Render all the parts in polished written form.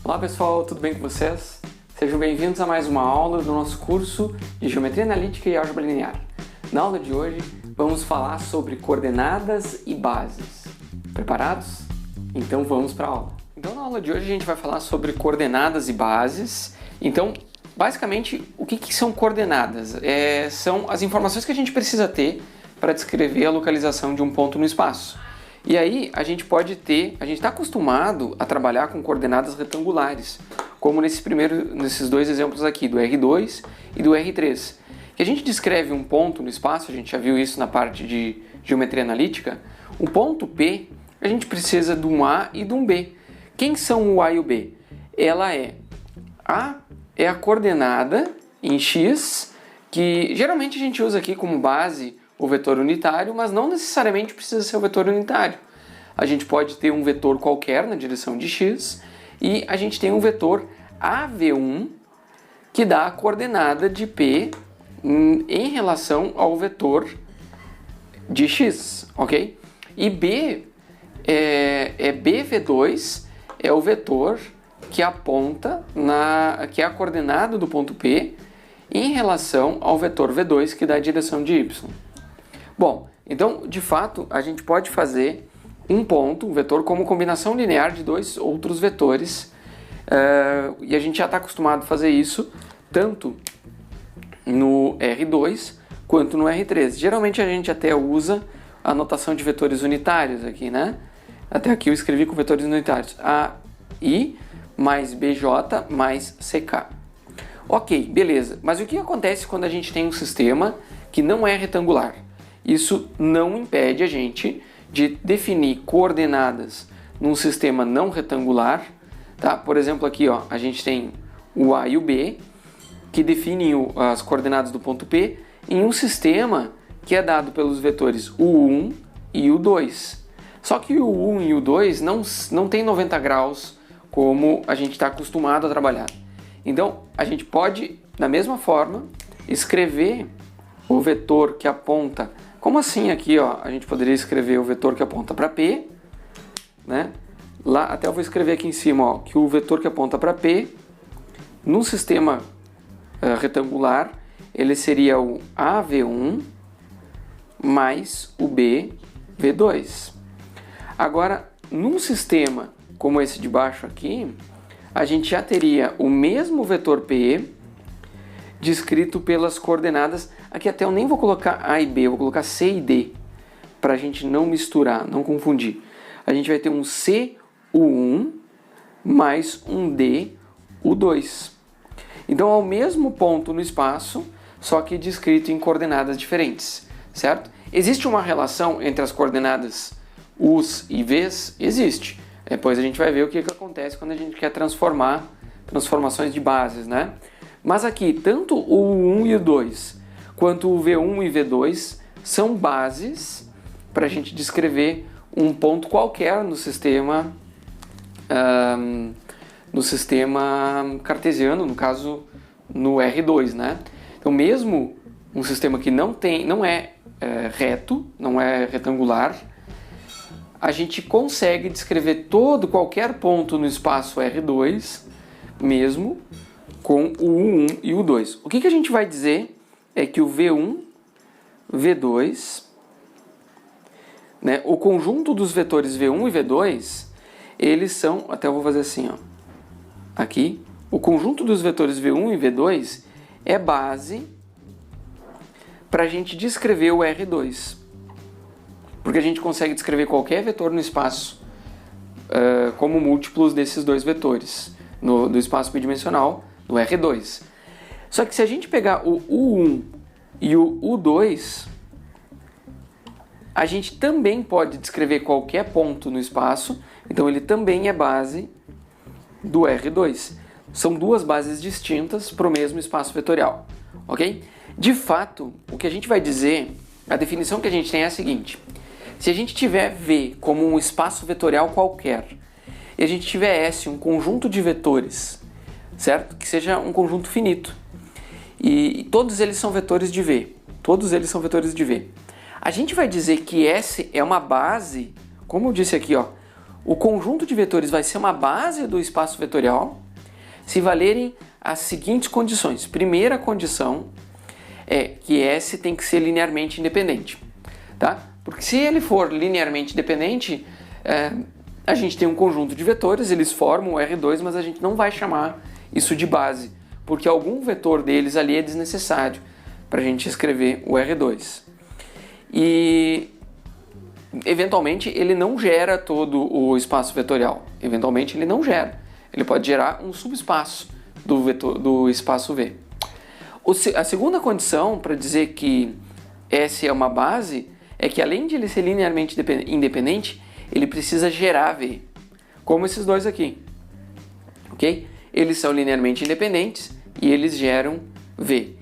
Olá pessoal, tudo bem com vocês? Sejam bem-vindos a mais uma aula do nosso curso de Geometria Analítica e Álgebra Linear. Na aula de hoje vamos falar sobre coordenadas e bases. Preparados? Então vamos para a aula. Então na aula de hoje a gente vai falar sobre coordenadas e bases. Então, basicamente, o que são coordenadas? São as informações que a gente precisa ter para descrever a localização de um ponto no espaço. E aí a gente está acostumado a trabalhar com coordenadas retangulares, como nesses dois exemplos aqui, do R2 e do R3. Que a gente descreve um ponto no espaço, a gente já viu isso na parte de geometria analítica. O ponto P, a gente precisa de um A e de um B. Quem são o A e o B? A é a coordenada em X, que geralmente a gente usa aqui como base o vetor unitário, mas não necessariamente precisa ser o vetor unitário. A gente pode ter um vetor qualquer na direção de x e a gente tem um vetor AV1 que dá a coordenada de P em relação ao vetor de x, ok? E B BV2 é o vetor que aponta que é a coordenada do ponto P em relação ao vetor V2 que dá a direção de y. Bom, então, de fato, a gente pode fazer um vetor, como combinação linear de dois outros vetores, e a gente já está acostumado a fazer isso tanto no R2 quanto no R3. Geralmente a gente até usa a notação de vetores unitários aqui, né? Até aqui eu escrevi com vetores unitários, AI mais BJ mais CK. Ok, beleza, mas o que acontece quando a gente tem um sistema que não é retangular? Isso não impede a gente de definir coordenadas num sistema não retangular, tá? Por exemplo, aqui ó, a gente tem o A e o B, que definem as coordenadas do ponto P em um sistema que é dado pelos vetores U1 e U2. Só que o U1 e o U2 não tem 90 graus como a gente está acostumado a trabalhar. Então, a gente pode, da mesma forma, escrever o vetor que aponta. Como assim aqui, ó, a gente poderia escrever o vetor que aponta para P, né? Lá, até eu vou escrever aqui em cima, ó, que o vetor que aponta para P, num sistema retangular, ele seria o AV1 mais o BV2. Agora, num sistema como esse de baixo aqui, a gente já teria o mesmo vetor P descrito pelas coordenadas. Aqui até eu nem vou colocar A e B, eu vou colocar C e D, para a gente não misturar, não confundir. A gente vai ter um CU1 mais um DU2. Então é o mesmo ponto no espaço, só que descrito em coordenadas diferentes, certo? Existe uma relação entre as coordenadas U's e V's? Existe. Depois a gente vai ver o que acontece quando a gente quer transformações de bases, né? Mas aqui, tanto o U1 e o 2, quanto o V1 e V2 são bases para a gente descrever um ponto qualquer no sistema cartesiano, no caso no R2, né? Então, mesmo um sistema que não é reto, não é retangular, a gente consegue descrever qualquer ponto no espaço R2, mesmo com o U1 e o U2. O que a gente vai dizer é que o V1, V2, né, o conjunto dos vetores V1 e V2, eles são, até eu vou fazer assim, ó, aqui, o conjunto dos vetores V1 e V2 é base para a gente descrever o R2. Porque a gente consegue descrever qualquer vetor no espaço como múltiplos desses dois vetores, do espaço bidimensional do R2. Só que se a gente pegar o U1 e o U2, a gente também pode descrever qualquer ponto no espaço, então ele também é base do R2. São duas bases distintas para o mesmo espaço vetorial, ok? De fato, o que a gente vai dizer, a definição que a gente tem é a seguinte: se a gente tiver V como um espaço vetorial qualquer, e a gente tiver S, um conjunto de vetores, certo? Que seja um conjunto finito, e todos eles são vetores de V. Todos eles são vetores de V. A gente vai dizer que S é uma base, como eu disse aqui, ó, o conjunto de vetores vai ser uma base do espaço vetorial se valerem as seguintes condições. Primeira condição é que S tem que ser linearmente independente, tá? Porque se ele for linearmente dependente, a gente tem um conjunto de vetores, eles formam o R2, mas a gente não vai chamar isso de base, porque algum vetor deles ali é desnecessário para a gente escrever o R2. E eventualmente ele não gera todo o espaço vetorial. Eventualmente ele não gera. Ele pode gerar um subespaço do espaço V. A segunda condição para dizer que S é uma base é que, além de ele ser linearmente independente, ele precisa gerar V, como esses dois aqui, ok? Eles são linearmente independentes e eles geram V.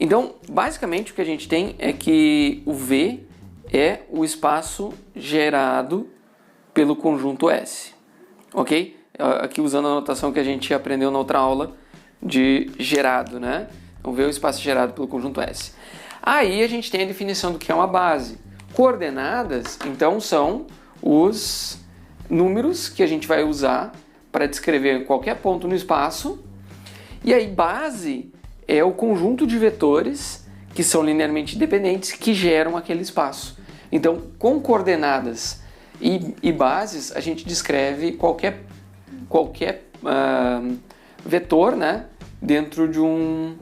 Então, basicamente, o que a gente tem é que o V é o espaço gerado pelo conjunto S, ok? Aqui usando a notação que a gente aprendeu na outra aula de gerado, né? Então, V é o espaço gerado pelo conjunto S. Aí a gente tem a definição do que é uma base. Coordenadas, então, são os números que a gente vai usar para descrever qualquer ponto no espaço. E aí, base é o conjunto de vetores que são linearmente independentes que geram aquele espaço. Então, com coordenadas e bases, a gente descreve qualquer vetor, né, dentro de um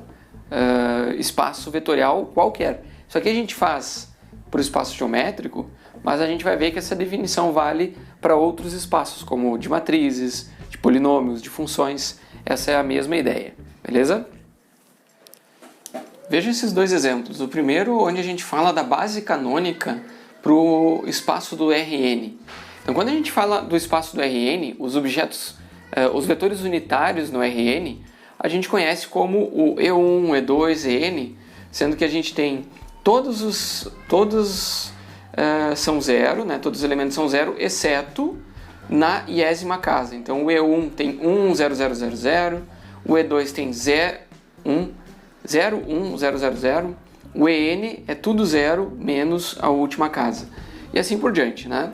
espaço vetorial qualquer. Isso aqui a gente faz para o espaço geométrico, mas a gente vai ver que essa definição vale para outros espaços, como de matrizes, de polinômios, de funções. Essa é a mesma ideia, beleza? Veja esses dois exemplos. O primeiro, onde a gente fala da base canônica para o espaço do Rn. Então, quando a gente fala do espaço do Rn, os vetores unitários no Rn, a gente conhece como o E1, E2, En, sendo que a gente tem todos são zero, né? Todos os elementos são zero, exceto na iésima casa. Então, o E1 tem 1, 0, 0, 0, 0, o E2 tem 0, 1, 0, 1, 0, 0, 0, o En é tudo zero menos a última casa. E assim por diante, né?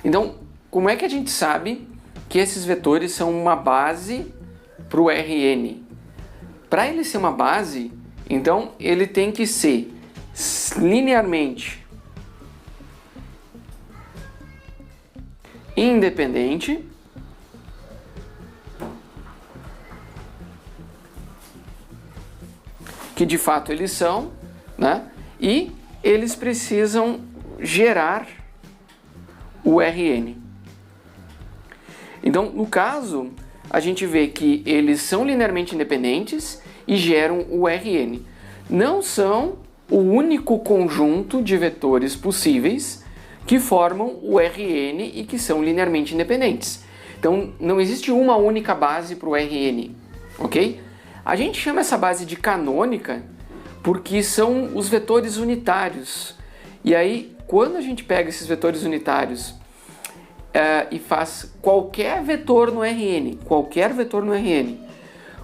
Então, como é que a gente sabe que esses vetores são uma base para o Rn? Para ele ser uma base, então ele tem que ser linearmente independente que de fato eles são, né? E eles precisam gerar o Rn. Então, no caso, a gente vê que eles são linearmente independentes e geram o Rn. Não são o único conjunto de vetores possíveis que formam o Rn e que são linearmente independentes. Então, não existe uma única base para o Rn, ok? A gente chama essa base de canônica porque são os vetores unitários. E aí, quando a gente pega esses vetores unitários e faz qualquer vetor no Rn,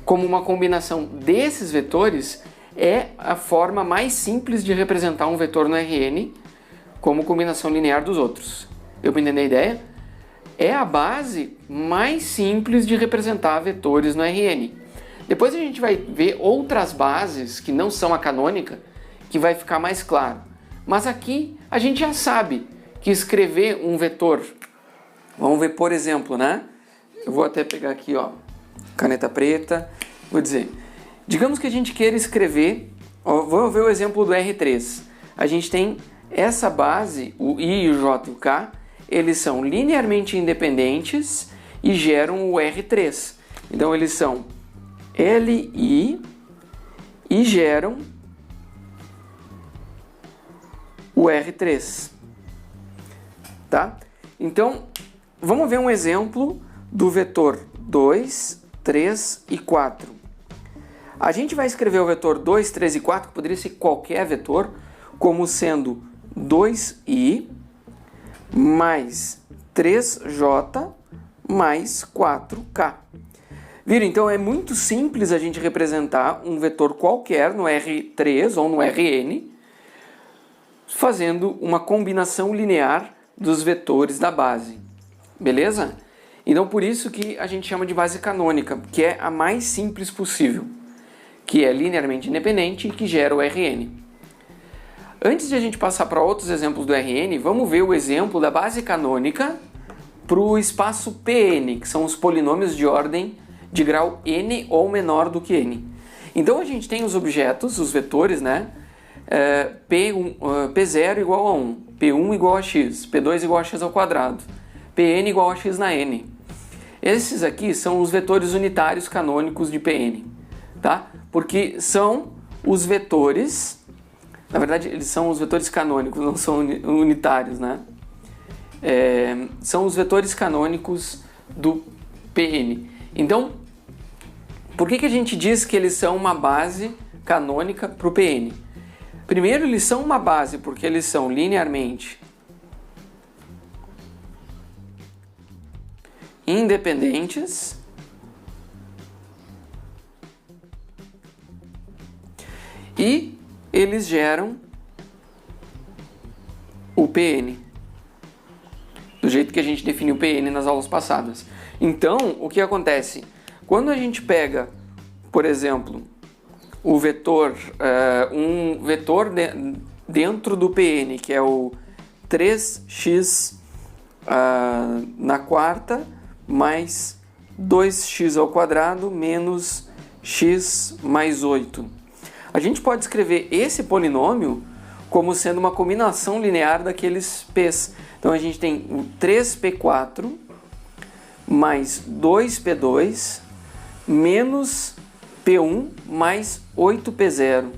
como uma combinação desses vetores, é a forma mais simples de representar um vetor no Rn como combinação linear dos outros. Eu me entendi a ideia? É a base mais simples de representar vetores no Rn. Depois a gente vai ver outras bases que não são a canônica, que vai ficar mais claro. Mas aqui a gente já sabe que escrever um vetor, vamos ver por exemplo, né? Eu vou até pegar aqui, ó, caneta preta, vou dizer, digamos que a gente queira escrever, ó, vou ver o exemplo do R3. A gente tem essa base, o I, o J e o K, eles são linearmente independentes e geram o R3. Então eles são Li e geram o R3, tá? Então, vamos ver um exemplo do vetor 2, 3 e 4. A gente vai escrever o vetor 2, 3 e 4, que poderia ser qualquer vetor, como sendo 2i mais 3j mais 4k. Viram? Então é muito simples a gente representar um vetor qualquer no R3 ou no Rn, fazendo uma combinação linear dos vetores da base. beleza? Então por isso que a gente chama de base canônica, que é a mais simples possível, que é linearmente independente e que gera o Rn. Antes de a gente passar para outros exemplos do Rn, vamos ver o exemplo da base canônica para o espaço Pn, que são os polinômios de ordem de grau n ou menor do que n. Então a gente tem os objetos, os vetores, né? P0 igual a 1, P1 igual a x, P2 igual a x ao quadrado, Pn igual a x na n. Esses aqui são os vetores unitários canônicos de Pn, tá? Porque são os vetores, na verdade eles são os vetores canônicos, não são unitários, né? São os vetores canônicos do Pn. Então, por que a gente diz que eles são uma base canônica para o Pn? Primeiro, eles são uma base porque eles são linearmente independentes e eles geram o Pn, do jeito que a gente definiu o Pn nas aulas passadas. Então, o que acontece? Quando a gente pega, por exemplo, o vetor, um vetor dentro do Pn, que é o 3x na quarta mais 2x ao quadrado menos x mais 8. A gente pode escrever esse polinômio como sendo uma combinação linear daqueles p's. Então a gente tem o 3p4 mais 2p2 menos P1 mais 8P0.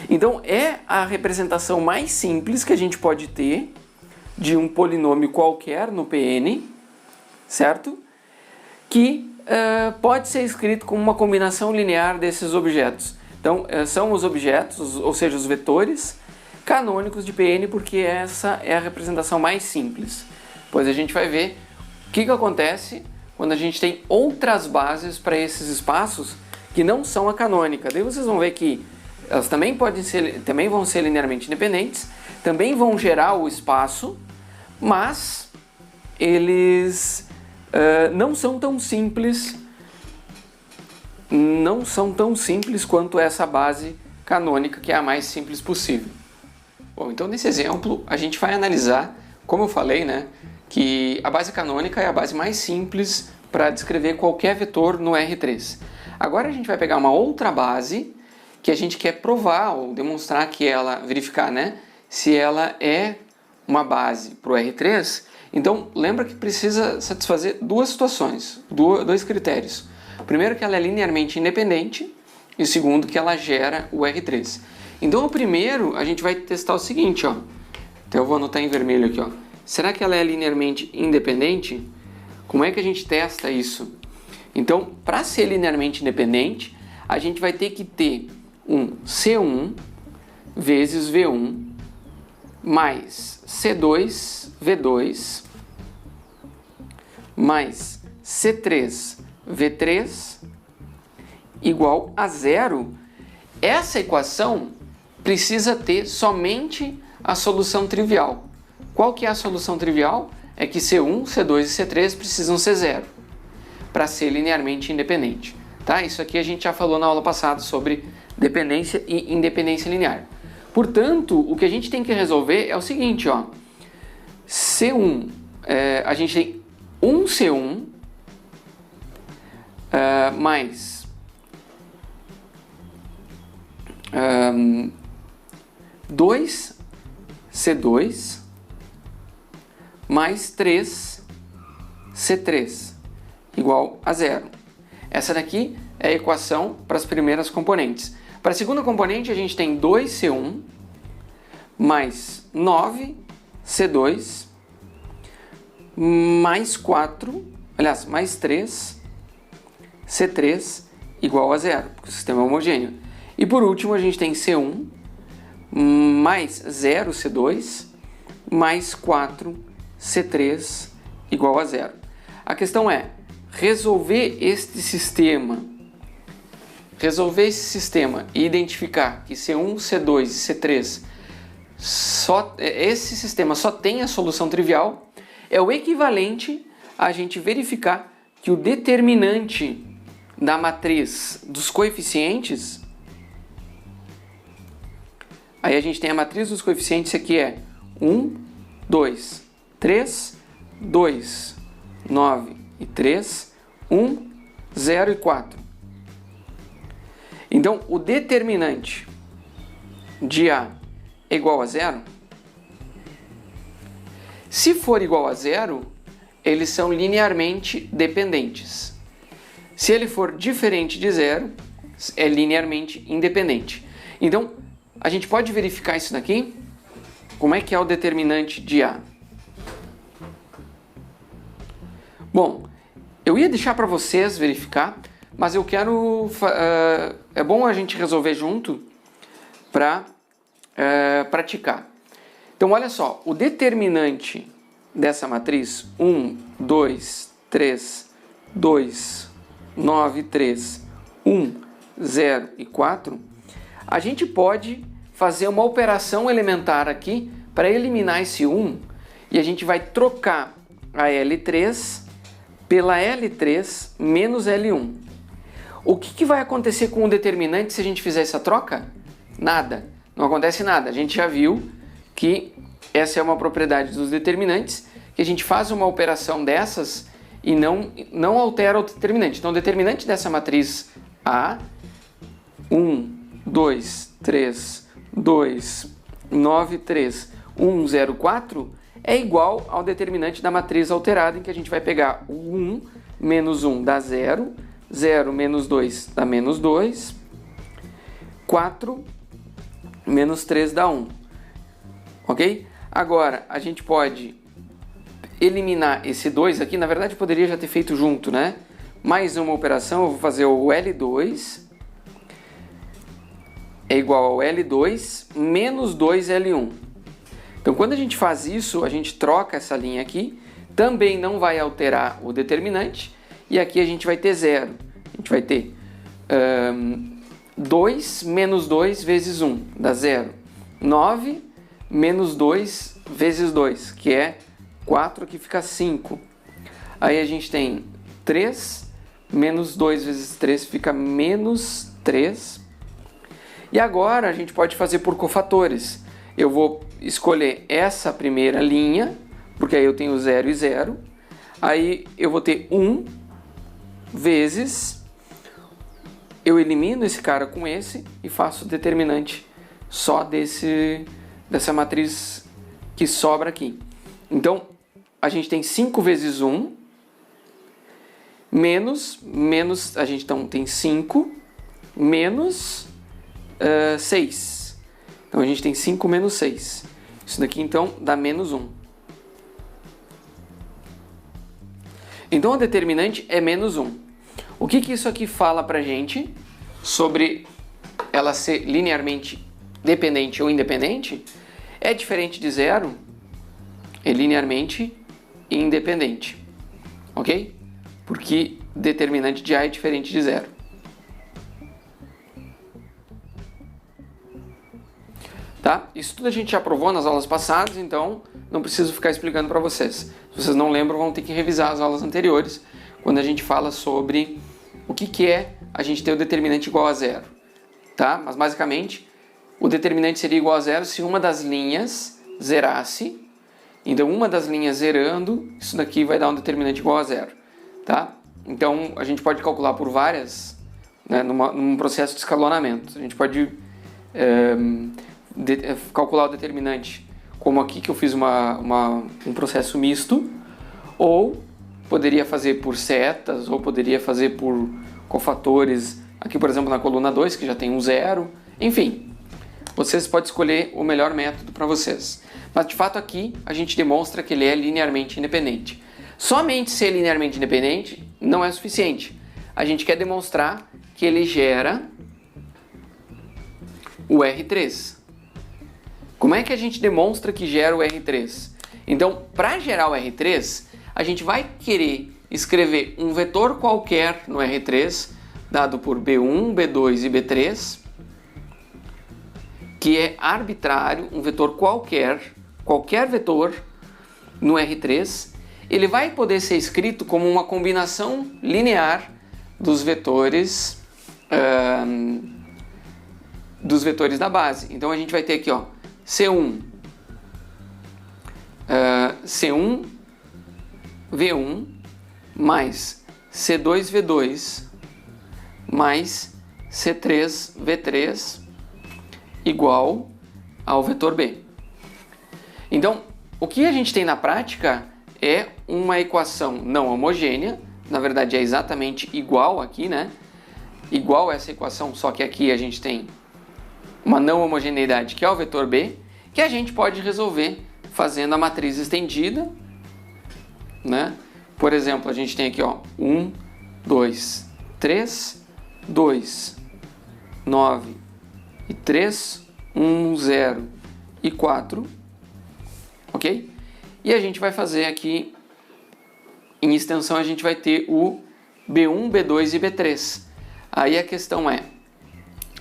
Então é a representação mais simples que a gente pode ter de um polinômio qualquer no Pn, certo? Que pode ser escrito como uma combinação linear desses objetos. Então são os objetos, ou seja, os vetores canônicos de Pn, porque essa é a representação mais simples. Pois a gente vai ver o que acontece quando a gente tem outras bases para esses espaços que não são a canônica. Daí vocês vão ver que elas também vão ser linearmente independentes, também vão gerar o espaço, mas eles não são tão simples quanto essa base canônica, que é a mais simples possível. Bom, então nesse exemplo a gente vai analisar, como eu falei, né, que a base canônica é a base mais simples para descrever qualquer vetor no R3. Agora a gente vai pegar uma outra base que a gente quer provar ou demonstrar que ela, verificar, né, se ela é uma base para o R3. Então lembra que precisa satisfazer duas situações, dois critérios. O primeiro, que ela é linearmente independente, e o segundo, que ela gera o R3. Então o primeiro a gente vai testar o seguinte, ó. Então eu vou anotar em vermelho aqui, ó. Será que ela é linearmente independente? Como é que a gente testa isso? Então, para ser linearmente independente, a gente vai ter que ter um C1 vezes V1 mais C2 V2 mais C3 V3 igual a zero. Essa equação precisa ter somente a solução trivial. Qual que é a solução trivial? É que C1, C2 e C3 precisam ser zero para ser linearmente independente. Tá? Isso aqui a gente já falou na aula passada sobre dependência e independência linear. Portanto, o que a gente tem que resolver é o seguinte, ó. C1, a gente tem 1C1 mais 2C2 mais 3C3 igual a zero. Essa daqui é a equação para as primeiras componentes. Para a segunda componente, a gente tem 2C1 mais 9C2 mais 3C3 igual a zero, porque o sistema é homogêneo. E por último, a gente tem C1 mais 0C2 mais 4C3 igual a zero. A questão é resolver esse sistema e identificar que C1, C2 e C3 esse sistema só tem a solução trivial, é o equivalente a gente verificar que o determinante da matriz dos coeficientes, aí a gente tem a matriz dos coeficientes, aqui é 1, 2, 3, 2, 9 e 3, 1, 0 e 4. Então, o determinante de A é igual a 0. Se for igual a 0, eles são linearmente dependentes. Se ele for diferente de 0, é linearmente independente. Então, a gente pode verificar isso daqui? Como é que é o determinante de A? Bom, eu ia deixar para vocês verificar, mas eu quero... é bom a gente resolver junto para praticar. Então, olha só, o determinante dessa matriz 1, 2, 3, 2, 9, 3, 1, 0 e 4, a gente pode fazer uma operação elementar aqui para eliminar esse 1 e a gente vai trocar a L3 pela L3 menos L1. O que vai acontecer com o determinante se a gente fizer essa troca? Nada. Não acontece nada. A gente já viu que essa é uma propriedade dos determinantes, que a gente faz uma operação dessas e não altera o determinante. Então, o determinante dessa matriz A, 1, 2, 3, 2, 9, 3, 1, 0, 4, é igual ao determinante da matriz alterada, em que a gente vai pegar o 1 menos 1 dá 0, 0 menos 2 dá menos 2, 4 menos 3 dá 1. Ok? Agora, a gente pode eliminar esse 2 aqui. Na verdade, poderia já ter feito junto, né? Mais uma operação, eu vou fazer o L2 é igual ao L2 menos 2L1. Então, quando a gente faz isso, a gente troca essa linha aqui, também não vai alterar o determinante, e aqui a gente vai ter 0. A gente vai ter 2 menos 2 vezes 1, dá 0. 9 menos 2 vezes 2, que é 4, que fica 5. Aí a gente tem 3 menos 2 vezes 3 fica menos 3. E agora a gente pode fazer por cofatores. Eu vou escolher essa primeira linha, porque aí eu tenho 0 e 0. Aí eu vou ter 1 vezes... Eu elimino esse cara com esse e faço o determinante só dessa matriz que sobra aqui. Então, a gente tem 5 vezes 1, menos, a gente então tem 5, menos 6. Então, a gente tem 5 menos 6. Isso daqui, então, dá menos 1. Então, o determinante é menos 1. O que isso aqui fala pra gente sobre ela ser linearmente dependente ou independente? É diferente de 0, é linearmente independente, ok? Porque determinante de A é diferente de 0. Tá? Isso tudo a gente já provou nas aulas passadas, então não preciso ficar explicando para vocês. Se vocês não lembram, vão ter que revisar as aulas anteriores, quando a gente fala sobre o que é a gente ter o determinante igual a 0. Tá? Mas basicamente, o determinante seria igual a 0 se uma das linhas zerasse. Então, uma das linhas zerando, isso daqui vai dar um determinante igual a 0. Tá? Então, a gente pode calcular por várias, né, num processo de escalonamento. A gente pode calcular o determinante como aqui que eu fiz um processo misto, ou poderia fazer por setas, ou poderia fazer por cofatores, aqui por exemplo na coluna 2, que já tem um 0, enfim, vocês podem escolher o melhor método para vocês. Mas de fato aqui a gente demonstra que ele é linearmente independente. Somente ser linearmente independente não é suficiente. A gente quer demonstrar que ele gera o R3. Como é que a gente demonstra que gera o R3? Então, para gerar o R3, a gente vai querer escrever um vetor qualquer no R3, dado por B1, B2 e B3, que é arbitrário, um vetor qualquer vetor no R3, ele vai poder ser escrito como uma combinação linear dos vetores da base. Então a gente vai ter aqui, ó, C1 V1 mais C2 V2 mais C3 V3 igual ao vetor B. Então, o que a gente tem na prática é uma equação não homogênea, na verdade é exatamente igual aqui, né? Igual a essa equação, só que aqui a gente tem uma não homogeneidade que é o vetor B, que a gente pode resolver fazendo a matriz estendida, né? Por exemplo, a gente tem aqui, ó, 1, 2, 3, 2, 9 e 3, 1, 0 e 4, ok? E a gente vai fazer aqui, em extensão, a gente vai ter o B1, B2 e B3. Aí a questão é,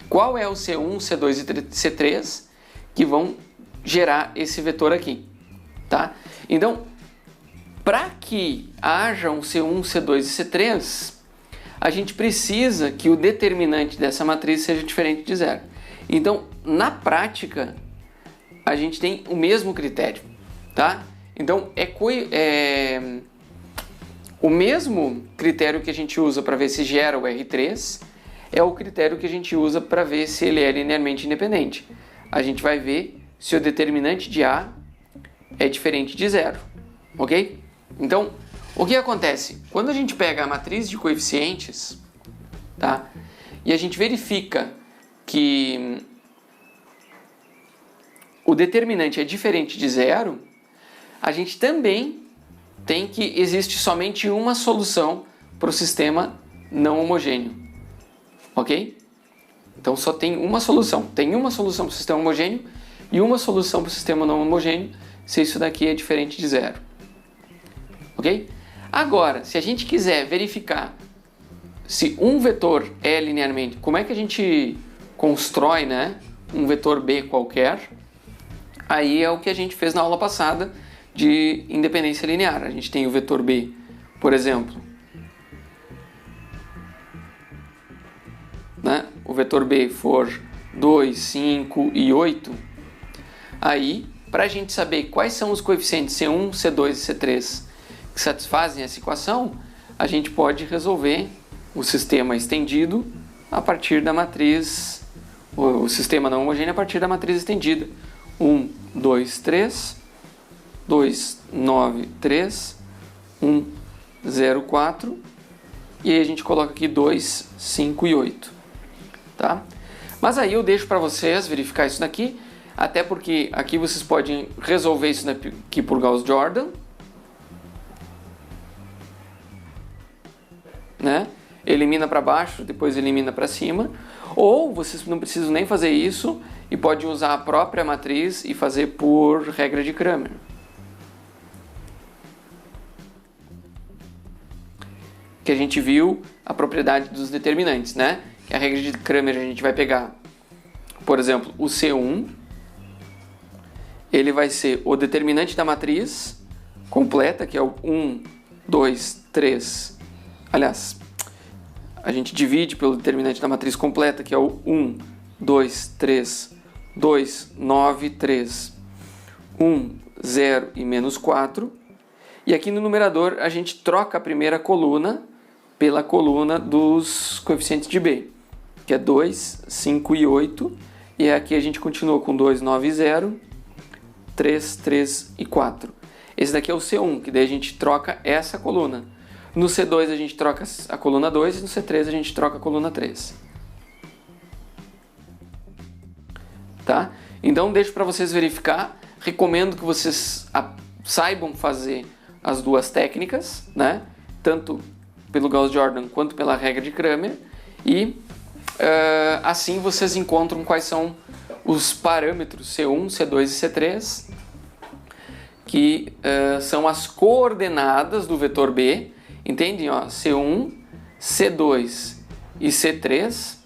qual é o C1, C2 e C3 que vão gerar esse vetor aqui, tá? Então, para que haja um C1, C2 e C3, a gente precisa que o determinante dessa matriz seja diferente de zero. Então, na prática, a gente tem o mesmo critério, tá? Então, o mesmo critério que a gente usa para ver se gera o R3 é o critério que a gente usa para ver se ele é linearmente independente. A gente vai ver se o determinante de A é diferente de zero, ok? Então, o que acontece? Quando a gente pega a matriz de coeficientes, tá? E a gente verifica que o determinante é diferente de zero, a gente também tem que existe somente uma solução para o sistema não homogêneo, ok? Então só tem uma solução. Tem uma solução para o sistema homogêneo e uma solução para o sistema não homogêneo se isso daqui é diferente de zero, ok? Agora, se a gente quiser verificar se um vetor é linearmente, como é que a gente constrói, né, um vetor B qualquer? Aí é o que a gente fez na aula passada de independência linear. A gente tem o vetor B, por exemplo, né? O vetor B for 2, 5 e 8, aí, para a gente saber quais são os coeficientes C1, C2 e C3 que satisfazem essa equação, a gente pode resolver o sistema estendido a partir da matriz, o sistema não homogêneo a partir da matriz estendida. 1, 2, 3, 2, 9, 3, 1, 0, 4, e aí a gente coloca aqui 2, 5 e 8, tá? Mas aí eu deixo para vocês verificar isso daqui, até porque aqui vocês podem resolver isso daqui por Gauss-Jordan, né? Elimina para baixo, depois elimina para cima, ou vocês não precisam nem fazer isso e podem usar a própria matriz e fazer por regra de Cramer. Que a gente viu a propriedade dos determinantes, né? Que a regra de Cramer a gente vai pegar, por exemplo, o C1, ele vai ser o determinante da matriz completa, que é o 1, 2, 3. Aliás, a gente divide pelo determinante da matriz completa, que é o 1, 2, 3, 2, 9, 3, 1, 0 e menos 4. E aqui no numerador a gente troca a primeira coluna pela coluna dos coeficientes de B, que é 2, 5 e 8. E aqui a gente continua com 2, 9 e 0, 3, 3 e 4. Esse daqui é o C1, que daí a gente troca essa coluna. No C2 a gente troca a coluna 2 e no C3 a gente troca a coluna 3. Tá? Então deixo para vocês verificar. Recomendo que vocês saibam fazer as duas técnicas, né? Tanto pelo Gauss-Jordan quanto pela regra de Cramer. E assim vocês encontram quais são os parâmetros C1, C2 e C3, que são as coordenadas do vetor B. Entendem? Ó, C1, C2 e C3.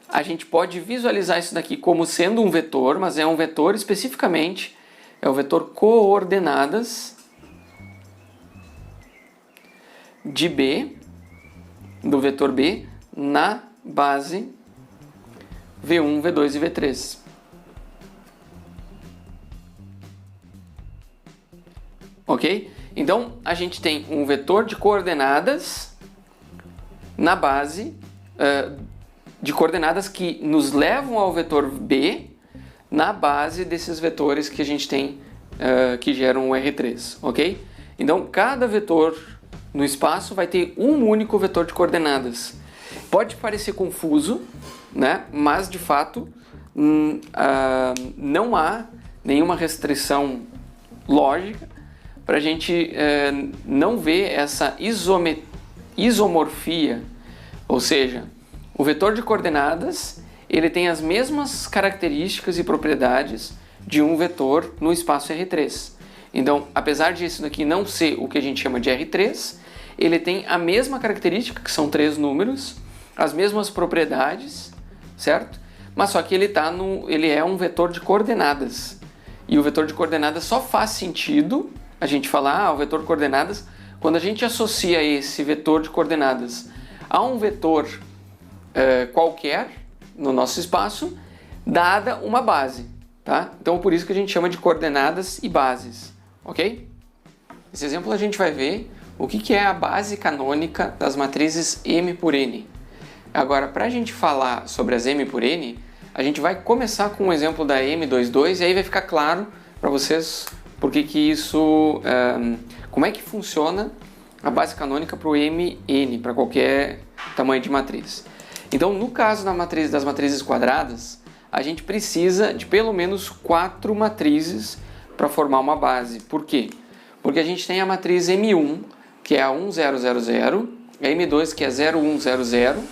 A gente pode visualizar isso daqui como sendo um vetor, mas é um vetor especificamente, é o vetor coordenadas, de B, do vetor B, na base V1, V2 e V3. Ok? Então, a gente tem um vetor de coordenadas na base de coordenadas que nos levam ao vetor B na base desses vetores que a gente tem que geram o R3, ok? Então, cada vetor no espaço vai ter um único vetor de coordenadas. Pode parecer confuso, né? Mas, de fato, não há nenhuma restrição lógica para a gente não ver essa isomorfia, ou seja, o vetor de coordenadas ele tem as mesmas características e propriedades de um vetor no espaço R3. Então, apesar disso daqui não ser o que a gente chama de R3, ele tem a mesma característica, que são 3 números, as mesmas propriedades, certo? Mas só que ele é um vetor de coordenadas. E o vetor de coordenadas só faz sentido a gente falar o vetor de coordenadas quando a gente associa esse vetor de coordenadas a um vetor qualquer no nosso espaço, dada uma base, tá? Então, por isso que a gente chama de coordenadas e bases, ok? Nesse exemplo, a gente vai ver o que é a base canônica das matrizes M por N. Agora, para a gente falar sobre as M por N, a gente vai começar com um exemplo da M22 e aí vai ficar claro para vocês como é que funciona a base canônica para o Mn, para qualquer tamanho de matriz. Então, no caso das matrizes quadradas, a gente precisa de pelo menos 4 matrizes para formar uma base. Por quê? Porque a gente tem a matriz M1, que é a 1, 0, 0, 0, a M2, que é 0, 1, 0, 0,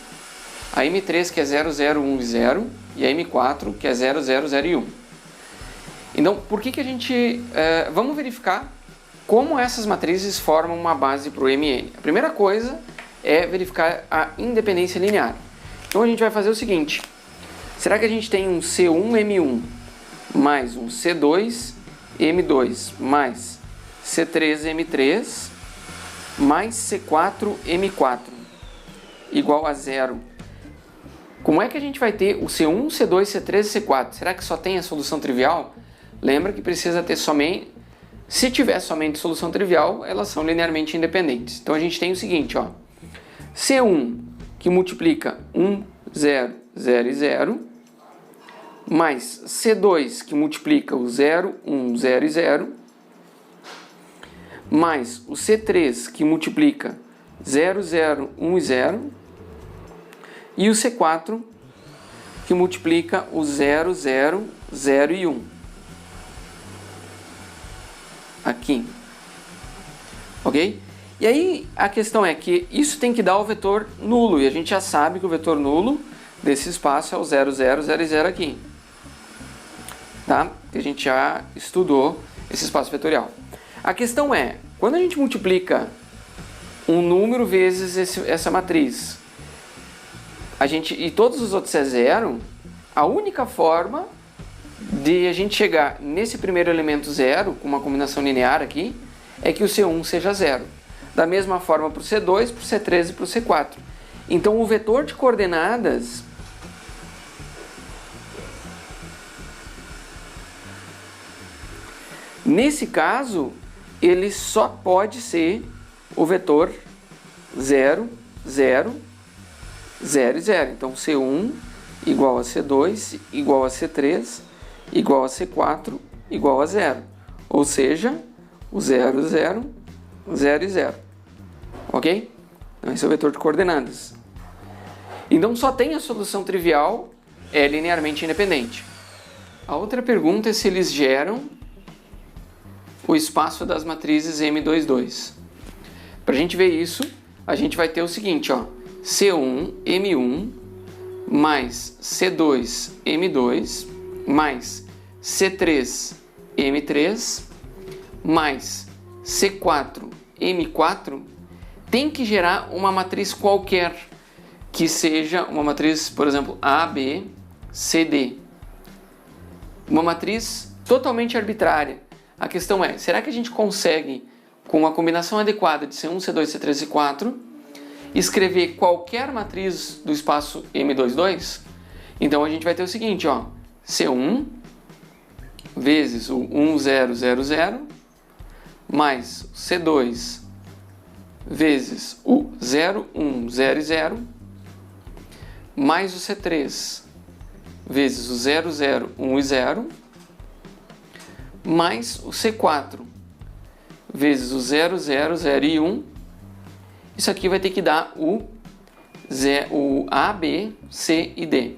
a M3, que é 0, 0, 1 e 0, e a M4, que é 0, 0, 0 e 1. Então, por que a gente... vamos verificar como essas matrizes formam uma base para o Mn. A primeira coisa é verificar a independência linear. Então, a gente vai fazer o seguinte. Será que a gente tem um C1M1 mais um C2M2 mais C3M3 mais C4M4 igual a 0? Como é que a gente vai ter o C1, C2, C3 e C4? Será que só tem a solução trivial? Lembra que precisa ter somente... Se tiver somente solução trivial, elas são linearmente independentes. Então a gente tem o seguinte, ó. C1, que multiplica 1, 0, 0 e 0, mais C2, que multiplica o 0, 1, 0 e 0, mais o C3, que multiplica 0, 0, 1 e 0, e o C4, que multiplica o 0, 0, 0 e 1. Aqui. Ok? E aí a questão é que isso tem que dar o vetor nulo, e a gente já sabe que o vetor nulo desse espaço é o 0, 0, 0 e 0 aqui. Tá? Que a gente já estudou esse espaço vetorial. A questão é, quando a gente multiplica um número vezes essa matriz, e todos os outros é zero, a única forma de a gente chegar nesse primeiro elemento zero, com uma combinação linear aqui, é que o C1 seja zero. Da mesma forma para o C2, para o C3 e para o C4. Então o vetor de coordenadas nesse caso, ele só pode ser o vetor 0, 0, 0 e 0. Então C1 igual a C2 igual a C3 igual a C4 igual a 0. Ou seja, o 0, 0, 0 e 0. Ok? Então esse é o vetor de coordenadas. Então só tem a solução trivial, é linearmente independente. A outra pergunta é se eles geram o espaço das matrizes M22. Para a gente ver isso, a gente vai ter o seguinte, ó, C1, M1, mais C2, M2, mais C3, M3, mais C4, M4, tem que gerar uma matriz qualquer, que seja uma matriz, por exemplo, A, B, C, D. Uma matriz totalmente arbitrária. A questão é, será que a gente consegue com a combinação adequada de C1, C2, C3 e C4, escrever qualquer matriz do espaço M22, então a gente vai ter o seguinte, ó, C1 vezes o 1, 0, 0, 0, mais o C2 vezes o 0, 1, 0 e 0, mais o C3 vezes o 0, 0, 1 e 0, mais o C4 vezes o 0, 0, 0 e 1. Isso aqui vai ter que dar o A, B, C e D.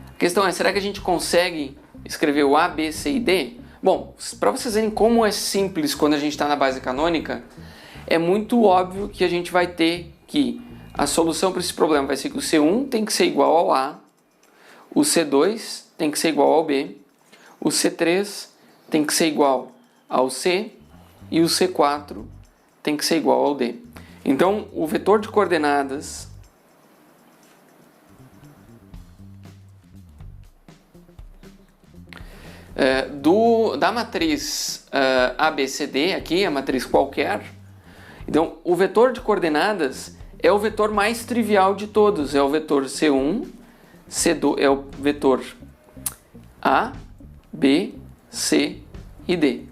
A questão é, será que a gente consegue escrever o A, B, C e D? Bom, para vocês verem como é simples quando a gente está na base canônica, é muito óbvio que a gente vai ter que a solução para esse problema vai ser que o C1 tem que ser igual ao A, o C2 tem que ser igual ao B, o C3 tem que ser igual ao C e o C4 tem que ser igual ao D. Então, o vetor de coordenadas da matriz ABCD, aqui, a matriz qualquer, então o vetor de coordenadas é o vetor mais trivial de todos, é o vetor C1, C2, é o vetor A, B, C e D.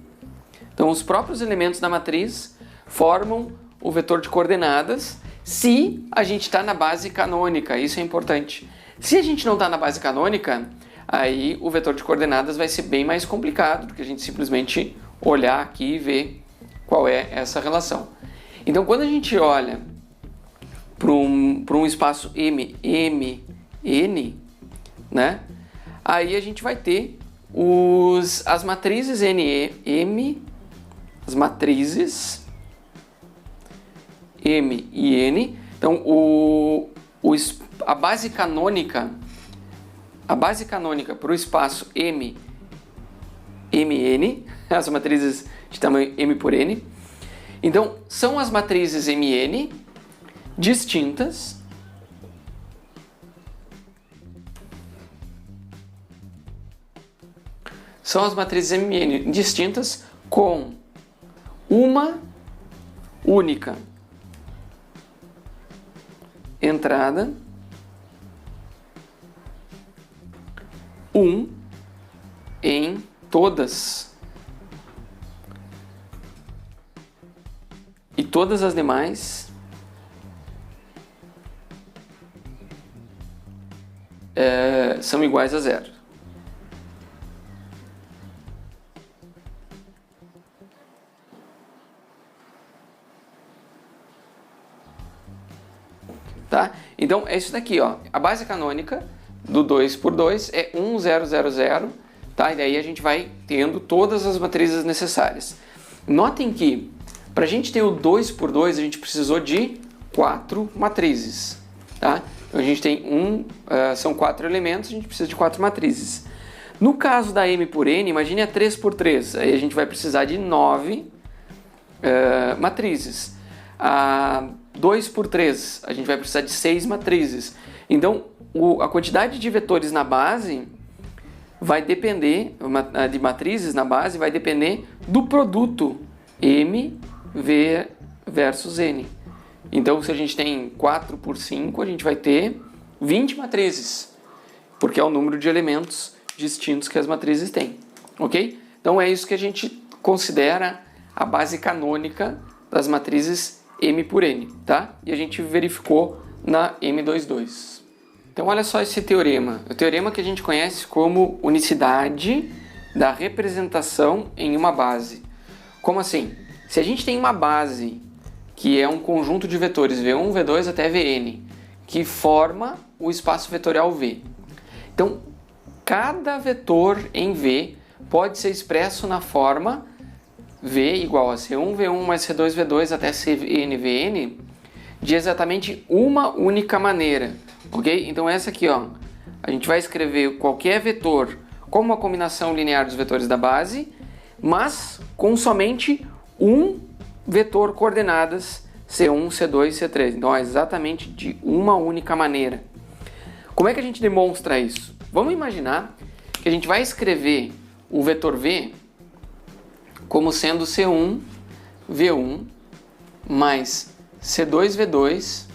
Então os próprios elementos da matriz formam o vetor de coordenadas se a gente está na base canônica, isso é importante. Se a gente não está na base canônica, aí o vetor de coordenadas vai ser bem mais complicado do que a gente simplesmente olhar aqui e ver qual é essa relação. Então quando a gente olha para um espaço M, N, né? Aí a gente vai ter as matrizes M, as matrizes M e N. Então a base canônica para o espaço M, N, as matrizes de tamanho M por N. Então são as matrizes MN distintas com uma única entrada, em todas e todas as demais são iguais a zero. Tá? Então é isso daqui, ó. A base canônica do 2 por 2 é 1, 0, 0, 0, tá? E daí a gente vai tendo todas as matrizes necessárias. Notem que para a gente ter o 2 por 2 a gente precisou de 4 matrizes, tá? Então a gente tem são 4 elementos, a gente precisa de 4 matrizes. No caso da M por N, imagine a 3 por 3, aí a gente vai precisar de 9 matrizes. A 2 por 3, a gente vai precisar de 6 matrizes. Então, a quantidade de vetores na base vai depender, de matrizes na base, vai depender do produto M versus N. Então, se a gente tem 4 por 5, a gente vai ter 20 matrizes, porque é o número de elementos distintos que as matrizes têm, ok? Então, é isso que a gente considera a base canônica das matrizes M por N, tá? E a gente verificou na M22. Então olha só esse teorema. O teorema que a gente conhece como unicidade da representação em uma base. Como assim? Se a gente tem uma base que é um conjunto de vetores V1, V2 até Vn, que forma o espaço vetorial V. Então cada vetor em V pode ser expresso na forma V igual a C1, V1 mais C2, V2 até Cn, Vn, de exatamente uma única maneira, ok? Então essa aqui, ó, a gente vai escrever qualquer vetor como uma combinação linear dos vetores da base, mas com somente um vetor coordenadas C1, C2 e C3. Então é exatamente de uma única maneira. Como é que a gente demonstra isso? Vamos imaginar que a gente vai escrever o vetor V como sendo C1 V1 mais C2, V2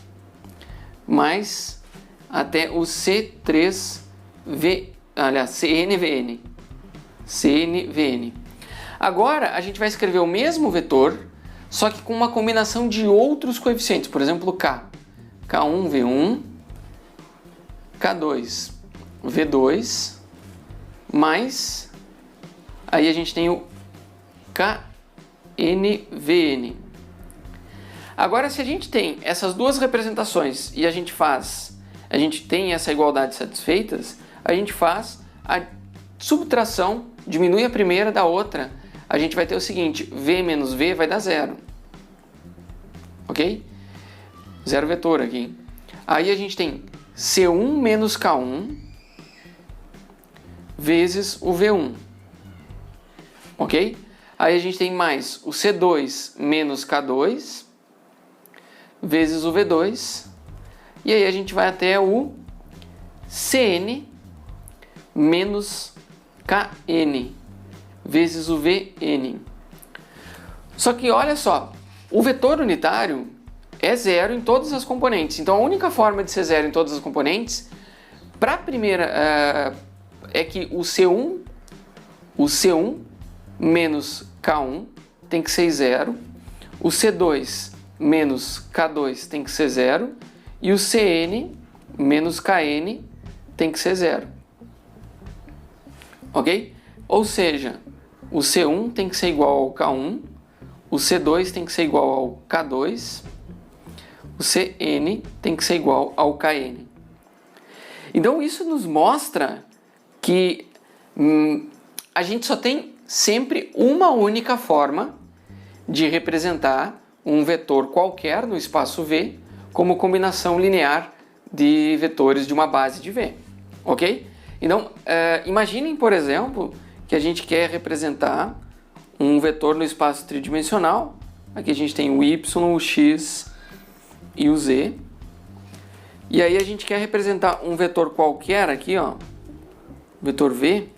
mais até o C3V, aliás, CNVN. CNVN. Agora a gente vai escrever o mesmo vetor, só que com uma combinação de outros coeficientes, por exemplo, K. K1, V1, K2, V2, mais, aí a gente tem o KNVN. Agora, se a gente tem essas duas representações e a gente tem essa igualdade satisfeitas, a gente faz a subtração, diminui a primeira da outra, a gente vai ter o seguinte, V menos V vai dar zero. Ok? Zero vetor aqui. Aí a gente tem C1 menos K1 vezes o V1. Ok? Aí a gente tem mais o C2 menos K2 vezes o V2. E aí a gente vai até o CN menos KN vezes o VN. Só que olha só, o vetor unitário é zero em todas as componentes. Então a única forma de ser zero em todas as componentes, para a primeira, é que o C1 menos K1 tem que ser zero, o C2 menos K2 tem que ser zero e o CN menos KN tem que ser zero. Ok? Ou seja, o C1 tem que ser igual ao K1, o C2 tem que ser igual ao K2, o CN tem que ser igual ao KN. Então isso nos mostra que a gente só tem sempre uma única forma de representar um vetor qualquer no espaço V como combinação linear de vetores de uma base de V. Ok? Então, imaginem, por exemplo, que a gente quer representar um vetor no espaço tridimensional. Aqui a gente tem o Y, o X e o Z. E aí a gente quer representar um vetor qualquer aqui, ó, vetor V.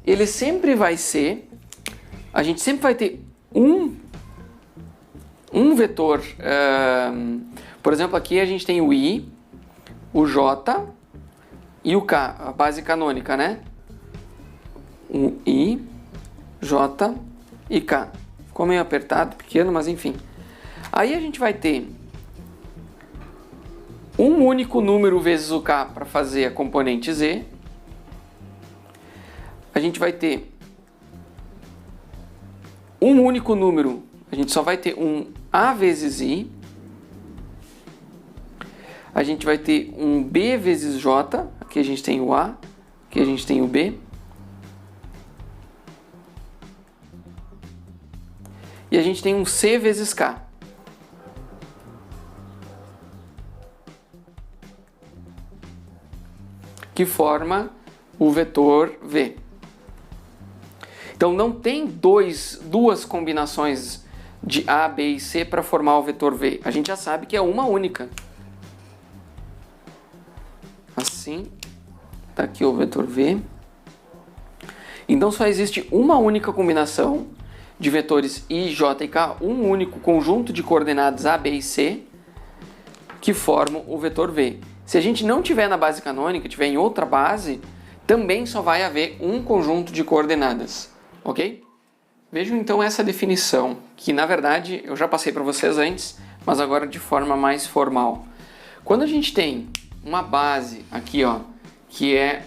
Ele sempre vai ser, a gente sempre vai ter um vetor, por exemplo, aqui a gente tem o I, o J e o K, a base canônica, né? O I, J e K. Ficou meio apertado, pequeno, mas enfim. Aí a gente vai ter um único número vezes o K para fazer a componente Z. A gente vai ter um único número, a gente só vai ter um A vezes I. A gente vai ter um B vezes J, aqui a gente tem o A, aqui a gente tem o B. E a gente tem um C vezes K. Que forma o vetor V. Então não tem duas combinações de A, B e C para formar o vetor V. A gente já sabe que é uma única. Assim, tá aqui o vetor V. Então só existe uma única combinação de vetores I, J e K, um único conjunto de coordenadas A, B e C que formam o vetor V. Se a gente não tiver na base canônica, tiver em outra base, também só vai haver um conjunto de coordenadas, ok? Vejam então essa definição, que na verdade eu já passei para vocês antes, mas agora de forma mais formal. Quando a gente tem uma base aqui, ó, que é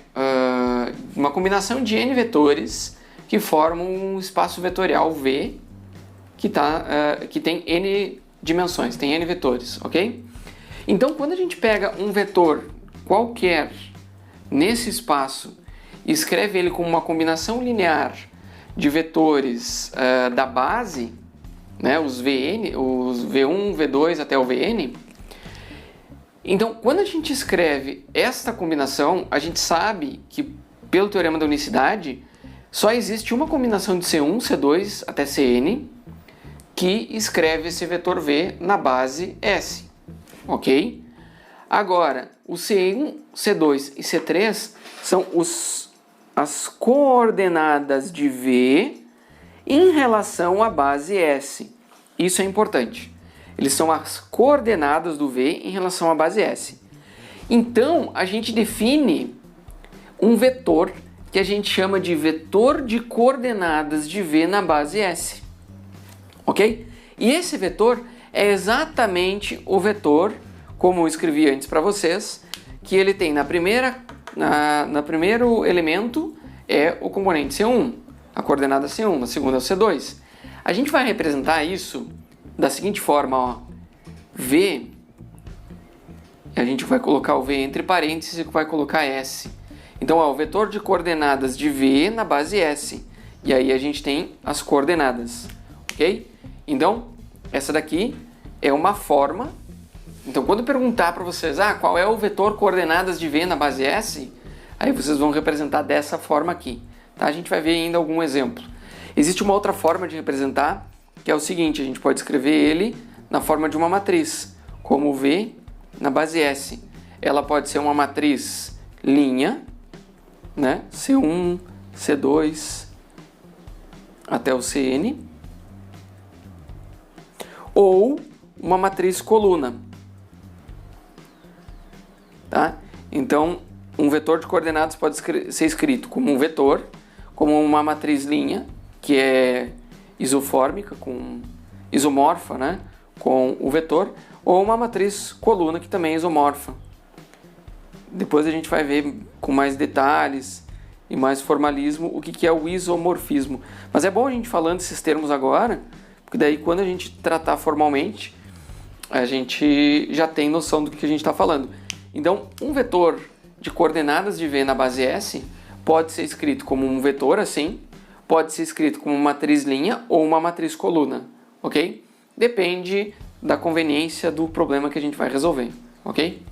uma combinação de n vetores que formam um espaço vetorial V que tem n dimensões, tem n vetores, ok? Então, quando a gente pega um vetor qualquer nesse espaço e escreve ele como uma combinação linear de vetores da base, né, os V1, V2 até o Vn, então, quando a gente escreve esta combinação, a gente sabe que, pelo teorema da unicidade, só existe uma combinação de C1, C2 até Cn que escreve esse vetor V na base S. Ok? Agora, o C1, C2 e C3 são as coordenadas de V em relação à base S. Isso é importante. Eles são as coordenadas do V em relação à base S. Então, a gente define um vetor que a gente chama de vetor de coordenadas de V na base S. Ok? E esse vetor é exatamente o vetor, como eu escrevi antes para vocês, que ele tem no primeiro elemento é o componente C1, a coordenada C1, na segunda é o C2. A gente vai representar isso da seguinte forma, ó, V, a gente vai colocar o V entre parênteses e vai colocar S. Então, ó, o vetor de coordenadas de V na base S. E aí a gente tem as coordenadas, ok? Então, essa daqui é uma forma. Então, quando perguntar para vocês, qual é o vetor coordenadas de V na base S, aí vocês vão representar dessa forma aqui, tá? A gente vai ver ainda algum exemplo. Existe uma outra forma de representar, que é o seguinte, a gente pode escrever ele na forma de uma matriz, como V na base S. Ela pode ser uma matriz linha, né? C1, C2, até o Cn, ou uma matriz coluna, tá? Então, um vetor de coordenadas pode ser escrito como um vetor, como uma matriz linha, que é isomórfica, né, com o vetor, ou uma matriz coluna, que também é isomorfa. Depois a gente vai ver com mais detalhes e mais formalismo o que é o isomorfismo. Mas é bom a gente falando esses termos agora, porque daí quando a gente tratar formalmente, a gente já tem noção do que a gente está falando. Então, um vetor de coordenadas de V na base S pode ser escrito como um vetor assim, pode ser escrito como uma matriz linha ou uma matriz coluna, ok? Depende da conveniência do problema que a gente vai resolver, ok?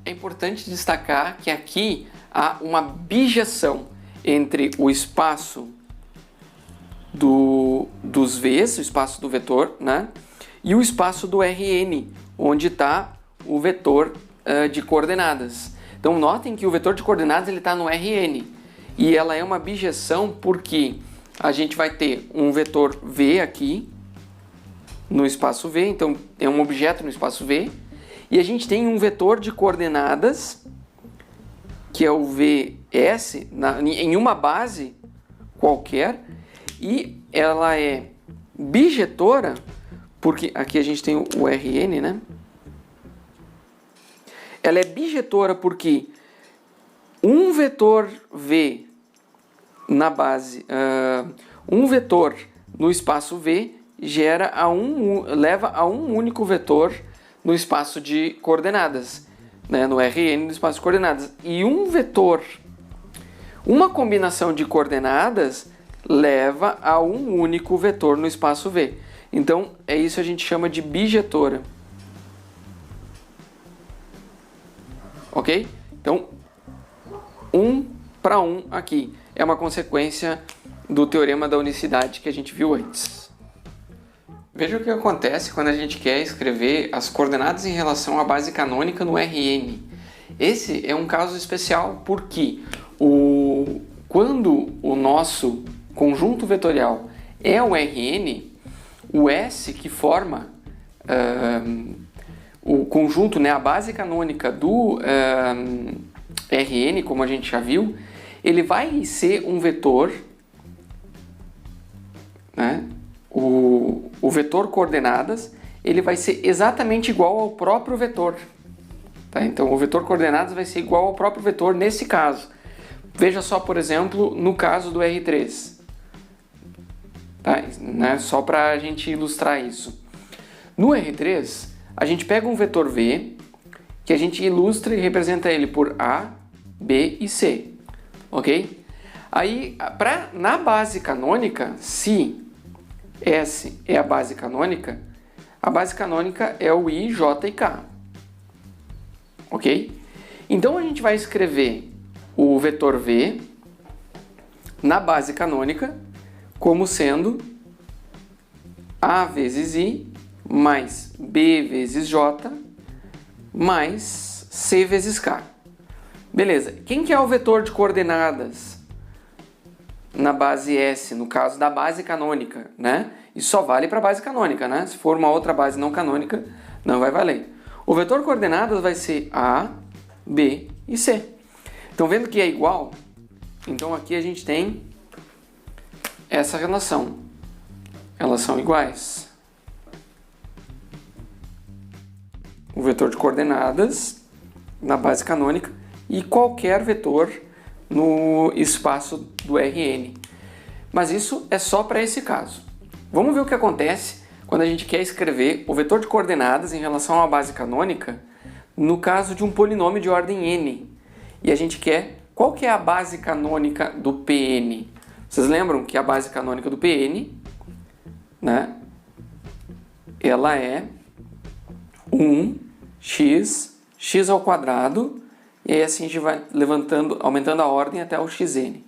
É importante destacar que aqui há uma bijeção entre o espaço dos V's, o espaço do vetor, né? E o espaço do Rn, onde está o vetor de coordenadas. Então notem que o vetor de coordenadas está no Rn. E ela é uma bijeção porque a gente vai ter um vetor V aqui no espaço V, então é um objeto no espaço V, e a gente tem um vetor de coordenadas, que é o Vs, em uma base qualquer, e ela é bijetora, porque aqui a gente tem o Rn, né? Ela é bijetora porque um vetor V na base, um vetor no espaço V leva a um único vetor no espaço de coordenadas, né, no Rn no espaço de coordenadas. E um vetor, uma combinação de coordenadas leva a um único vetor no espaço V. Então, é isso que a gente chama de bijetora. Ok? Então, 1 para 1 aqui é uma consequência do teorema da unicidade que a gente viu antes. Veja o que acontece quando a gente quer escrever as coordenadas em relação à base canônica no Rn. Esse é um caso especial porque quando o nosso conjunto vetorial é o Rn, o S que forma o conjunto, né, a base canônica do Rn, como a gente já viu, ele vai ser um vetor, né? O vetor coordenadas, ele vai ser exatamente igual ao próprio vetor. Tá? Então, o vetor coordenadas vai ser igual ao próprio vetor nesse caso. Veja só, por exemplo, no caso do R3. Tá? Né? Só para a gente ilustrar isso. No R3, a gente pega um vetor V, que a gente ilustra e representa ele por A, B e C. Ok? Aí, na base canônica, se S é a base canônica é o I, J e K. Ok? Então a gente vai escrever o vetor V na base canônica como sendo A vezes I mais B vezes J mais C vezes K. Beleza. Quem que é o vetor de coordenadas na base S, no caso da base canônica, né? Isso só vale para a base canônica, né? Se for uma outra base não canônica, não vai valer. O vetor coordenadas vai ser A, B e C. Então, vendo que é igual, então aqui a gente tem essa relação. Elas são iguais. O vetor de coordenadas na base canônica e qualquer vetor no espaço do Rn. Mas isso é só para esse caso. Vamos ver o que acontece quando a gente quer escrever o vetor de coordenadas em relação à base canônica no caso de um polinômio de ordem n. E a gente quer... Qual que é a base canônica do Pn? Vocês lembram que a base canônica do Pn, né, ela é 1x, x ao quadrado, e aí assim a gente vai aumentando a ordem até o xn.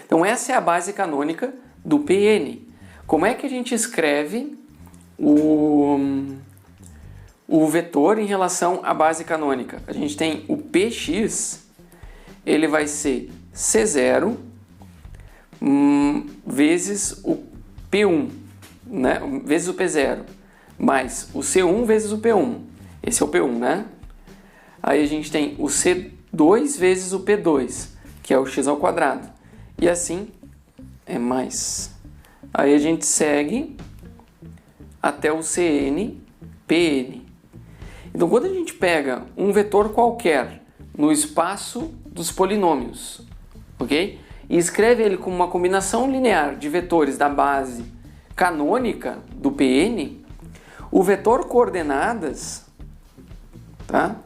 Então essa é a base canônica do Pn. Como é que a gente escreve o vetor em relação à base canônica? A gente tem o Px, ele vai ser C0 vezes o P1, né? Vezes o P0, mais o C1 vezes o P1. Esse é o P1, né? Aí a gente tem o C2 vezes o P2, que é o x ao quadrado. E assim é mais. Aí a gente segue até o Cn, Pn. Então, quando a gente pega um vetor qualquer no espaço dos polinômios, ok? E escreve ele como uma combinação linear de vetores da base canônica do Pn, o vetor coordenadas, tá?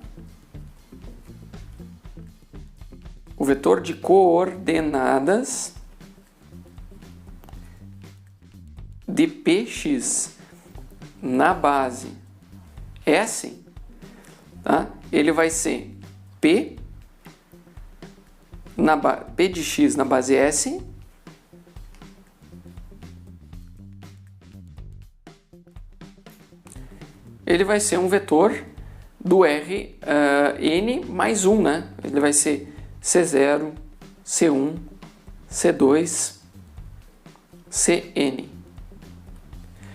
O vetor de coordenadas de Px na base S, tá? Ele vai ser P de x na base S ele vai ser um vetor do Rn mais 1, né? Ele vai ser C0, C1, C2, Cn.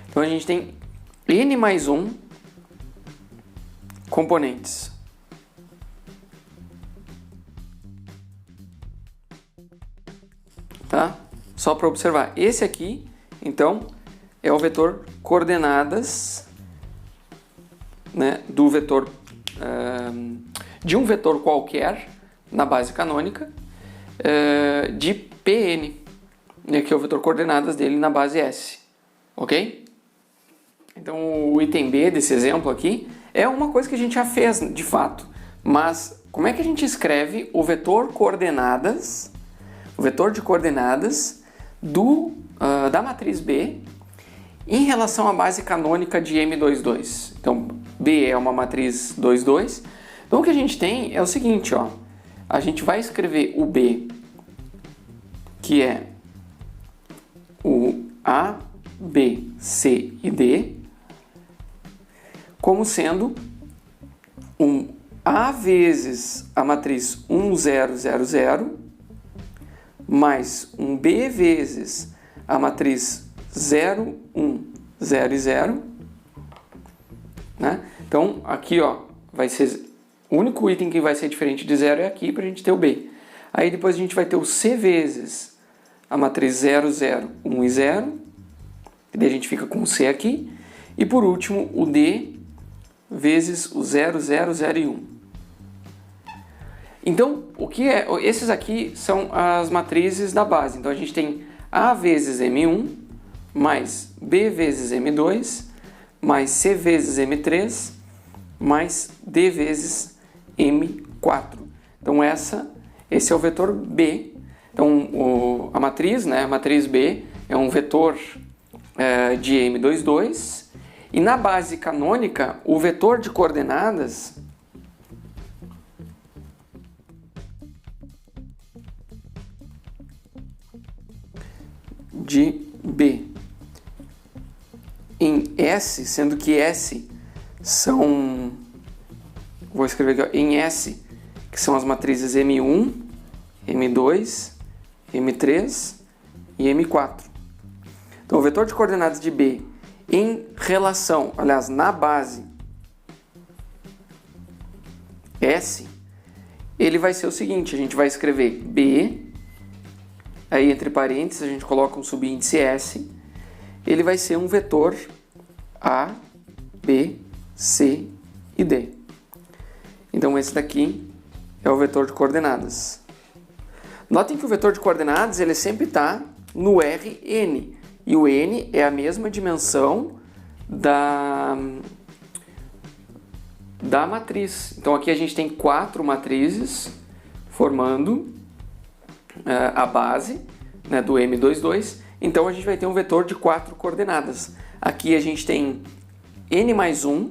Então a gente tem n mais 1 componentes. Tá? Só para observar. Esse aqui, então, é o vetor coordenadas, né, do vetor de um vetor qualquer na base canônica de Pn, né, que é o vetor coordenadas dele na base S. Ok? Então, o item B desse exemplo aqui é uma coisa que a gente já fez, de fato. Mas, como é que a gente escreve o vetor coordenadas, o vetor de coordenadas da matriz B em relação à base canônica de M22? Então, B é uma matriz 2, 2. Então, o que a gente tem é o seguinte, ó. A gente vai escrever o B, que é o A, B, C e D, como sendo um A vezes a matriz 1, 0, 0, 0, mais um B vezes a matriz 0, 1, 0 e 0. Né? Então, aqui ó, vai ser o único item que vai ser diferente de 0 é aqui para a gente ter o B. Aí depois a gente vai ter o C vezes a matriz 0, 0, 1 e 0. E daí a gente fica com o C aqui. E por último, o D vezes o 0, 0, 0 e 1. Então, o que é? Esses aqui são as matrizes da base. Então, a gente tem A vezes M1, mais B vezes M2, mais C vezes M3, mais D vezes M4. Então, esse é o vetor B. Então, a matriz, né, a matriz B é um vetor de M22. E na base canônica, o vetor de coordenadas de B em S, sendo que S são, vou escrever aqui, ó, em S, que são as matrizes M1, M2, M3 e M4. Então, o vetor de coordenadas de B em relação, aliás, na base S, ele vai ser o seguinte, a gente vai escrever B, aí entre parênteses a gente coloca um subíndice S, ele vai ser um vetor A, B, C e D. Então esse daqui é o vetor de coordenadas. Notem que o vetor de coordenadas ele sempre está no Rn, e o n é a mesma dimensão da matriz. Então aqui a gente tem 4 matrizes formando a base, né, do M22. Então a gente vai ter um vetor de 4 coordenadas. Aqui a gente tem n mais 1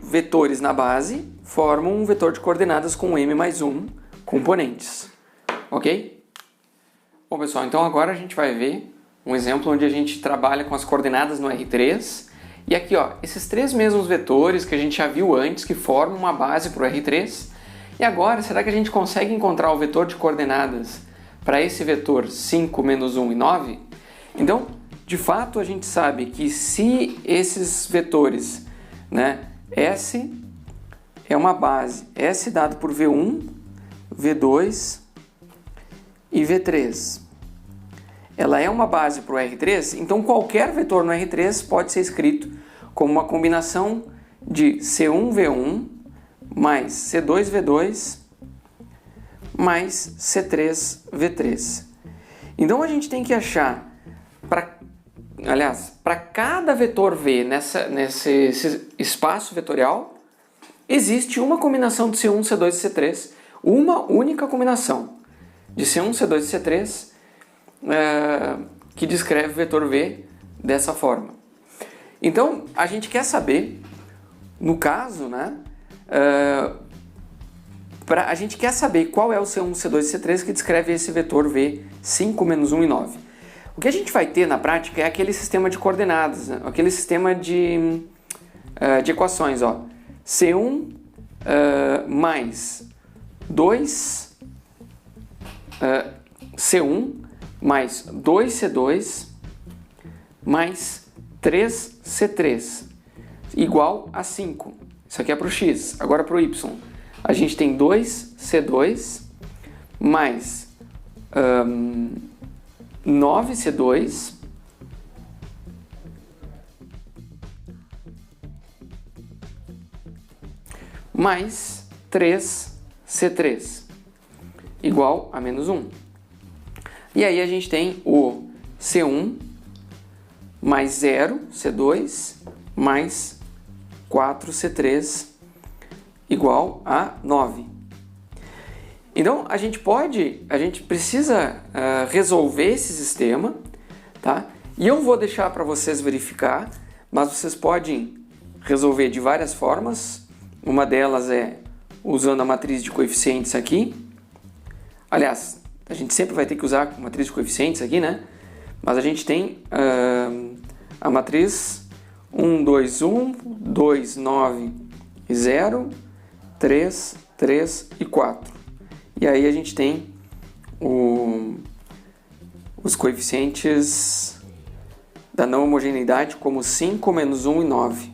vetores na base formam um vetor de coordenadas com m mais 1 componentes. Ok? Bom, pessoal, então agora a gente vai ver um exemplo onde a gente trabalha com as coordenadas no R3. E aqui, ó, esses 3 mesmos vetores que a gente já viu antes, que formam uma base para o R3. E agora, será que a gente consegue encontrar o vetor de coordenadas para esse vetor 5, menos 1 e 9? Então, de fato, a gente sabe que se esses vetores, né, S é uma base, S dado por V1, V2 e V3, ela é uma base para o R3, então qualquer vetor no R3 pode ser escrito como uma combinação de C1V1 mais C2V2 mais C3V3. Então a gente tem que achar, para cada vetor V nesse espaço vetorial, existe uma combinação de C1, C2 e C3, uma única combinação de C1, C2 e C3 que descreve o vetor V dessa forma. Então, a gente quer saber, no caso, né, a gente quer saber qual é o C1, C2 e C3 que descreve esse vetor V 5, menos 1 e 9. O que a gente vai ter na prática é aquele sistema de coordenadas, né, aquele sistema de equações, ó. C1 mais 2 C1 mais 2C2 mais 3C3 igual a 5. Isso aqui é para o X. Agora para o Y. A gente tem 2C2 mais 9C2 mais 3C3 igual a menos 1. E aí a gente tem o C1 mais 0C2 mais 4C3 igual a 9. Então a gente precisa resolver esse sistema, tá? E eu vou deixar para vocês verificar, mas vocês podem resolver de várias formas. Uma delas é usando a matriz de coeficientes aqui. Aliás, a gente sempre vai ter que usar a matriz de coeficientes aqui, né? Mas a gente tem a matriz 1, 2, 1, 2, 9 e 0, 3, 3 e 4. E aí a gente tem os coeficientes da não homogeneidade como 5, menos 1 e 9.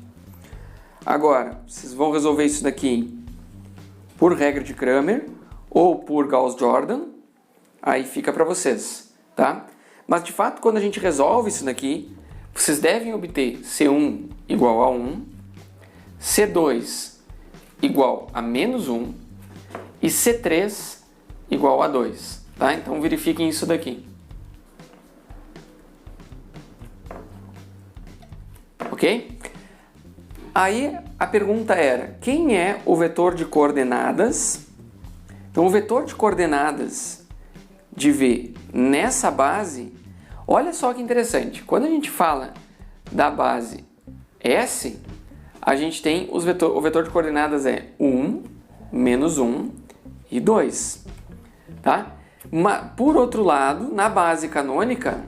Agora, vocês vão resolver isso daqui por regra de Cramer ou por Gauss-Jordan, aí fica para vocês, tá? Mas de fato, quando a gente resolve isso daqui, vocês devem obter C1 igual a 1, C2 igual a menos 1 e C3 igual a 2, tá? Então verifiquem isso daqui. Ok? Aí a pergunta era, quem é o vetor de coordenadas? Então o vetor de coordenadas de V nessa base, olha só que interessante, quando a gente fala da base S, a gente tem o vetor de coordenadas é 1, menos 1 e 2, tá? Mas, por outro lado, na base canônica,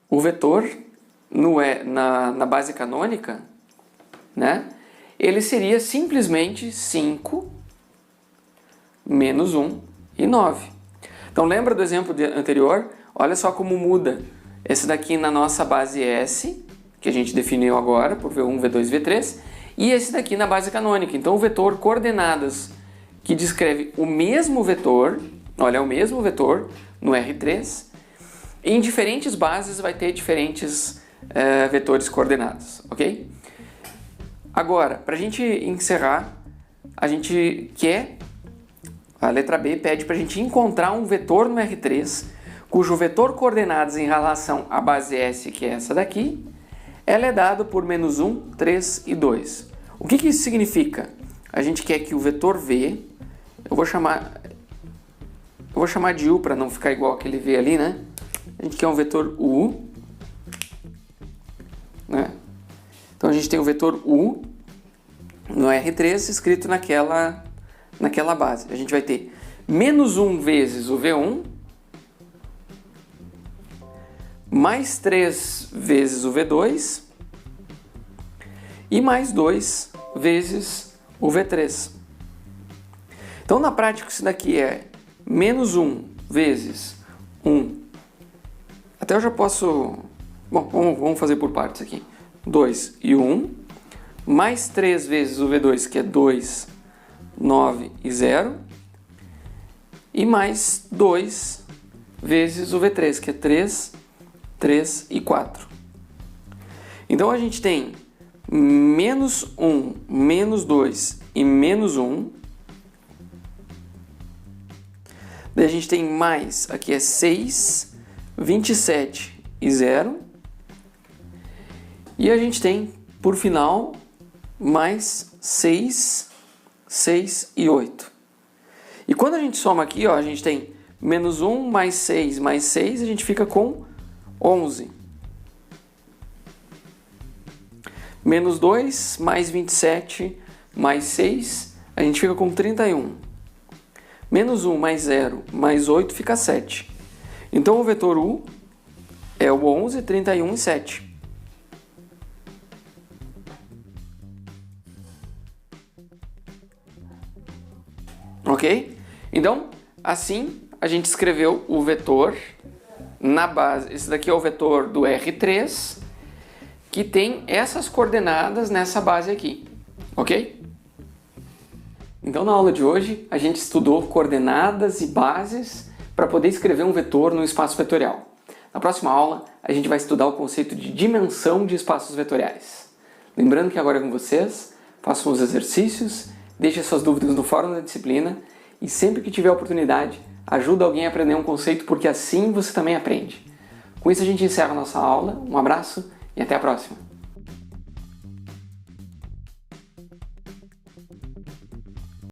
o vetor na base canônica, né, ele seria simplesmente 5, menos 1 e 9. Então lembra do exemplo anterior? Olha só como muda esse daqui na nossa base S, que a gente definiu agora por V1, V2, V3, e esse daqui na base canônica. Então o vetor coordenadas que descreve o mesmo vetor, olha, é o mesmo vetor no R3, em diferentes bases vai ter diferentes vetores coordenados, ok? Agora, para a gente encerrar, a gente quer, a letra B pede para a gente encontrar um vetor no R3 cujo vetor coordenadas em relação à base S, que é essa daqui, ela é dado por menos 1, 3 e 2. O que isso significa? A gente quer que o vetor V, eu vou chamar de U para não ficar igual aquele V ali, né? A gente quer um vetor U, né? Então a gente tem o vetor U no R3 escrito naquela base. A gente vai ter menos 1 vezes o V1, mais 3 vezes o V2 e mais 2 vezes o V3. Então na prática isso daqui é menos 1 vezes 1. Até eu já posso... Bom, vamos fazer por partes aqui. 2 e 1, mais 3 vezes o V2, que é 2, 9 e 0, e mais 2 vezes o V3, que é 3, 3 e 4. Então a gente tem menos 1, menos 2 e menos 1. Daí a gente tem mais, aqui é 6, 27 e 0. E a gente tem, por final, mais 6, 6 e 8. E quando a gente soma aqui, ó, a gente tem menos 1 mais 6 mais 6, a gente fica com 11. Menos 2 mais 27 mais 6, a gente fica com 31. Menos 1 mais 0 mais 8 fica 7. Então o vetor U é o 11, 31 e 7. Ok? Então, assim a gente escreveu o vetor na base. Esse daqui é o vetor do R3, que tem essas coordenadas nessa base aqui. Ok? Então, na aula de hoje, a gente estudou coordenadas e bases para poder escrever um vetor no espaço vetorial. Na próxima aula, a gente vai estudar o conceito de dimensão de espaços vetoriais. Lembrando que agora é com vocês, façam os exercícios, deixem suas dúvidas no fórum da disciplina e sempre que tiver oportunidade, ajuda alguém a aprender um conceito, porque assim você também aprende. Com isso a gente encerra a nossa aula, um abraço e até a próxima!